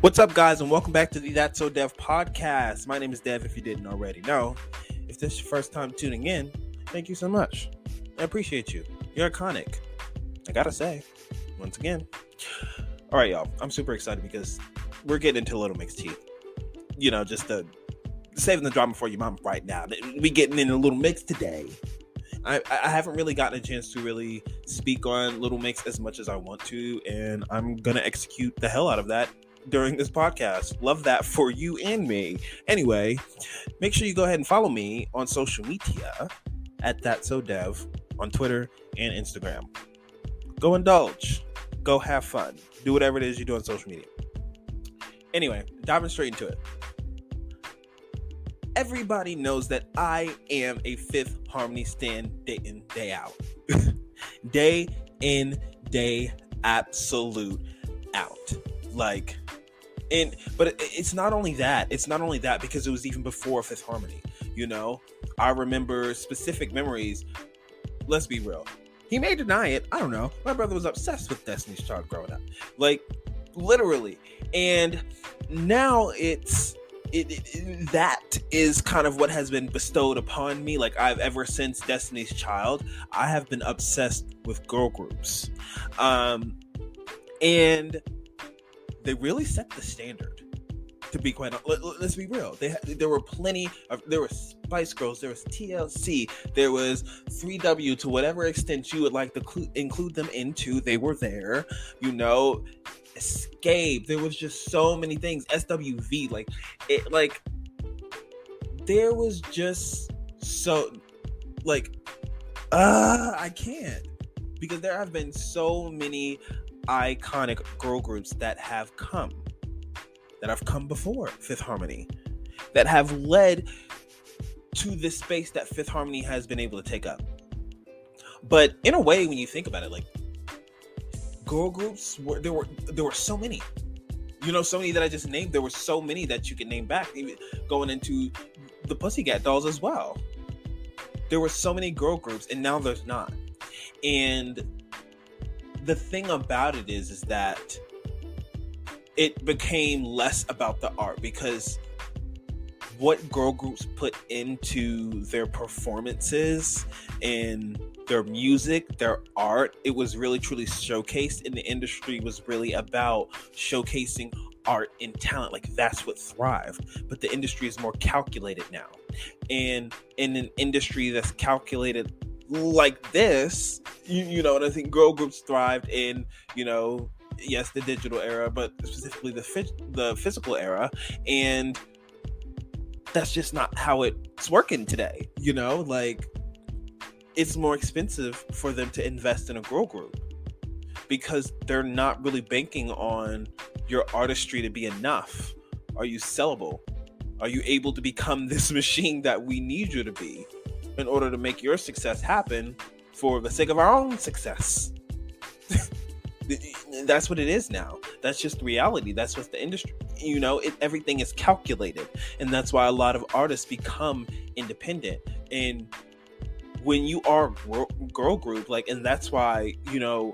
What's up, guys, and welcome back to the Thatssowdev podcast. My name is Dev, if you didn't already know. If this is your first time tuning in, thank you so much. I appreciate you. You're iconic. I gotta say, once again. All right, y'all. I'm super excited because we're getting into Little Mix tea. You know, just saving the drama for your mom right now. We getting in a Little Mix today. I haven't really gotten a chance to really speak on Little Mix as much as I want to, and I'm gonna execute the hell out of that during this podcast. Love that for you and me. Anyway, make sure you go ahead and follow me on social media at Thatssowdev on Twitter and Instagram. Go indulge. Go have fun. Do whatever it is you do on social media. Anyway, diving straight into it. Everybody knows that I am a Fifth Harmony stan day in, day out. Day in, day absolute out. But it's not only that. It's not only that because it was even before Fifth Harmony. You know, I remember specific memories. Let's be real. He may deny it. I don't know. My brother was obsessed with Destiny's Child growing up, literally. And now that is kind of what has been bestowed upon me. I've ever since Destiny's Child, I have been obsessed with girl groups, and they really set the standard. To be quite honest, let's be real. There were plenty of. There were Spice Girls. There was TLC. There was 3W. To whatever extent you would like to include them into, they were there. You know, Escape. There was just so many things. SWV. There was just so I can't, because there have been so many iconic girl groups that have come before Fifth Harmony, that have led to this space that Fifth Harmony has been able to take up. But in a way, when you think about it, girl groups there were so many. You know, so many that I just named. There were so many that you could name back, even going into the Pussycat Dolls as well. There were so many girl groups, and now there's not. And the thing about it is that it became less about the art, because what girl groups put into their performances and their music, their art, it was really truly showcased, and the industry was really about showcasing art and talent. That's what thrived. But the industry is more calculated now, and in an industry that's calculated like this, you know, and I think girl groups thrived in, you know, yes, the digital era, but specifically the physical era, and that's just not how it's working today. You know, it's more expensive for them to invest in a girl group because they're not really banking on your artistry to be enough. Are you sellable? Are you able to become this machine that we need you to be in order to make your success happen for the sake of our own success? That's what it is now. That's just reality. That's what's the industry. You know, everything is calculated, and that's why a lot of artists become independent. And when you are girl group, and that's why, you know,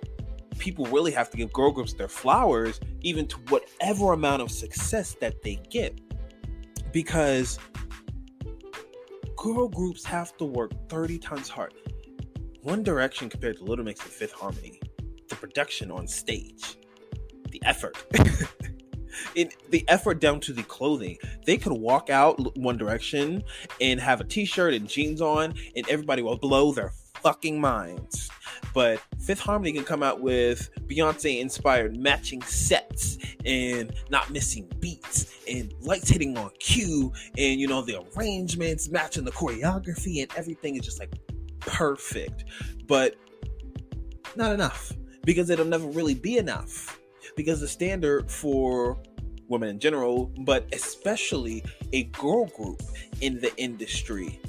people really have to give girl groups their flowers, even to whatever amount of success that they get, because girl groups have to work 30 times hard. One Direction compared to Little Mix and Fifth Harmony, the production on stage, the effort, the effort down to the clothing. They could walk out One Direction and have a t-shirt and jeans on, and everybody will blow their fucking minds. But Fifth Harmony can come out with Beyonce-inspired matching sets and not missing beats and lights hitting on cue, and, you know, the arrangements matching the choreography, and everything is just perfect. But not enough, because it'll never really be enough, because the standard for women in general, but especially a girl group in the industry,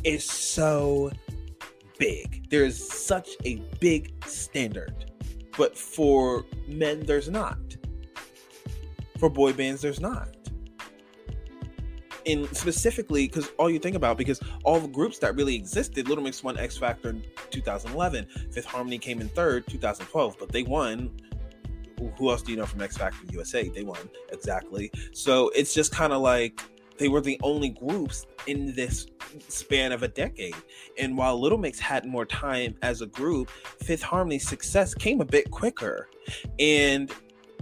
is so big. There's such a big standard. But for men, there's not. For boy bands, there's not. And specifically, because all you think about, because all the groups that really existed, Little Mix won X Factor in 2011. Fifth Harmony came in third, 2012, but they won who else do you know from X Factor USA? They won. Exactly. So it's just kind of like they were the only groups in this span of a decade. And while Little Mix had more time as a group, Fifth Harmony's success came a bit quicker. And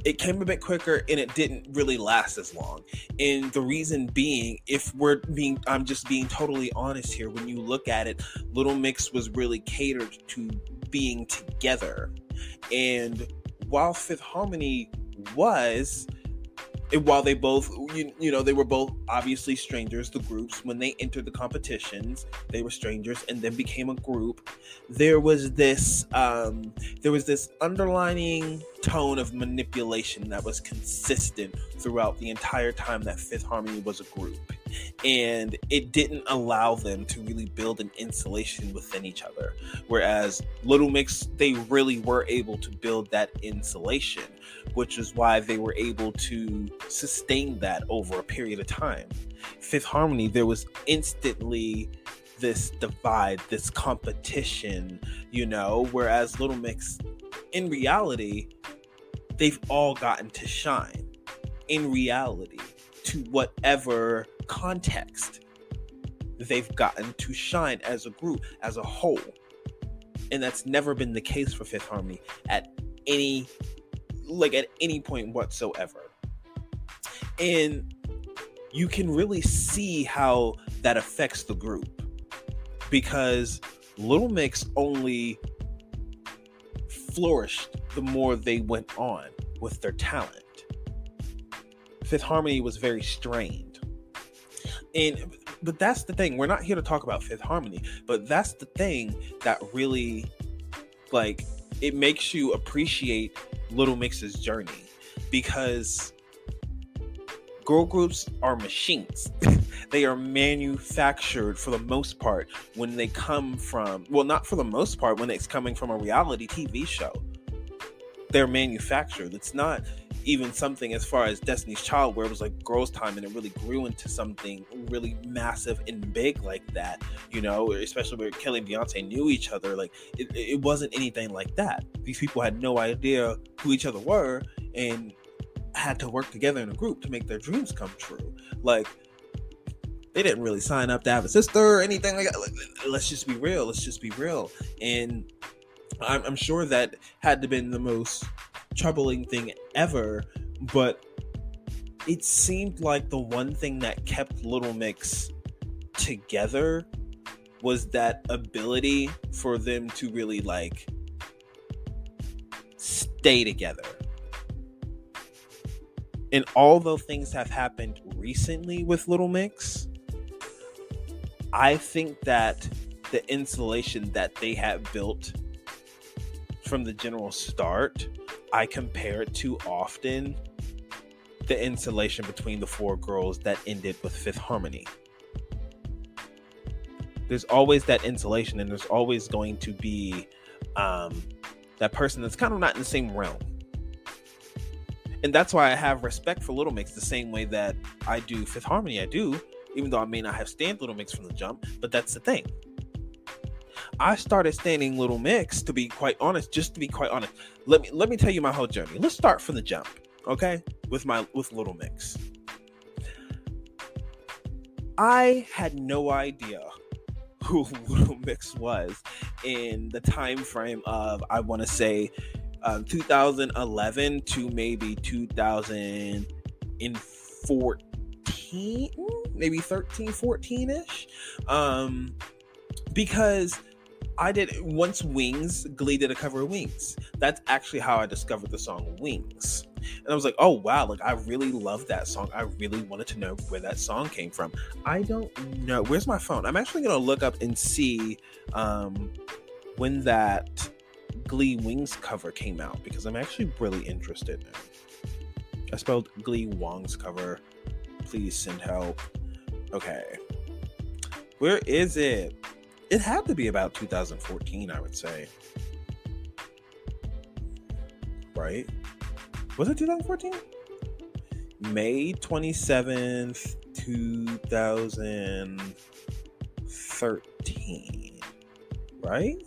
it came a bit quicker, and it didn't really last as long. And the reason being, I'm just being totally honest here. When you look at it, Little Mix was really catered to being together. And while Fifth Harmony while they both, they were both obviously strangers, the groups, when they entered the competitions, they were strangers and then became a group. There was this underlining tone of manipulation that was consistent throughout the entire time that Fifth Harmony was a group. And it didn't allow them to really build an insulation within each other. Whereas Little Mix, they really were able to build that insulation, which is why they were able to sustain that over a period of time. Fifth Harmony, there was instantly this divide, this competition, whereas Little Mix, in reality, they've all gotten to shine. In reality, to whatever context, they've gotten to shine as a group, as a whole. And that's never been the case for Fifth Harmony at any point whatsoever. And you can really see how that affects the group, because Little Mix only flourished the more they went on with their talent. Fifth Harmony was very strained. But that's the thing. We're not here to talk about Fifth Harmony, but that's the thing that really, it makes you appreciate Little Mix's journey, because girl groups are machines. They are manufactured for the most part when they come from, not for the most part, when it's coming from a reality TV show. They're manufactured. It's not even something as far as Destiny's Child, where it was like Girls' Time and it really grew into something really massive and big like that, especially where Kelly and Beyonce knew each other. It wasn't anything like that. These people had no idea who each other were and had to work together in a group to make their dreams come true. They didn't really sign up to have a sister or anything like that. Let's just be real. And I'm sure that had to have been the most troubling thing ever, but it seemed like the one thing that kept Little Mix together was that ability for them to really stay together. And although things have happened recently with Little Mix, I think that the insulation that they have built from the general start, I compare it to often the insulation between the four girls that ended with Fifth Harmony. There's always that insulation, and there's always going to be that person that's kind of not in the same realm. And that's why I have respect for Little Mix the same way that I do Fifth Harmony. I do, even though I may not have stanned Little Mix from the jump, but that's the thing. I started standing Little Mix, to be quite honest. Let me tell you my whole journey. Let's start from the jump, okay? With Little Mix. I had no idea who Little Mix was in the time frame of, I want to say, 2011 to maybe 2014, maybe 13, 14-ish. Because once Glee did a cover of Wings. That's actually how I discovered the song Wings. And I was like, oh wow, I really love that song. I really wanted to know where that song came from. I don't know. Where's my phone? I'm actually going to look up and see when that Glee Wings cover came out, because I'm actually really interested in it. I spelled Glee Wong's cover. Please send help. Okay. Where is it? It had to be about 2014, I would say. Right? Was it 2014? May 27th, 2013. Right?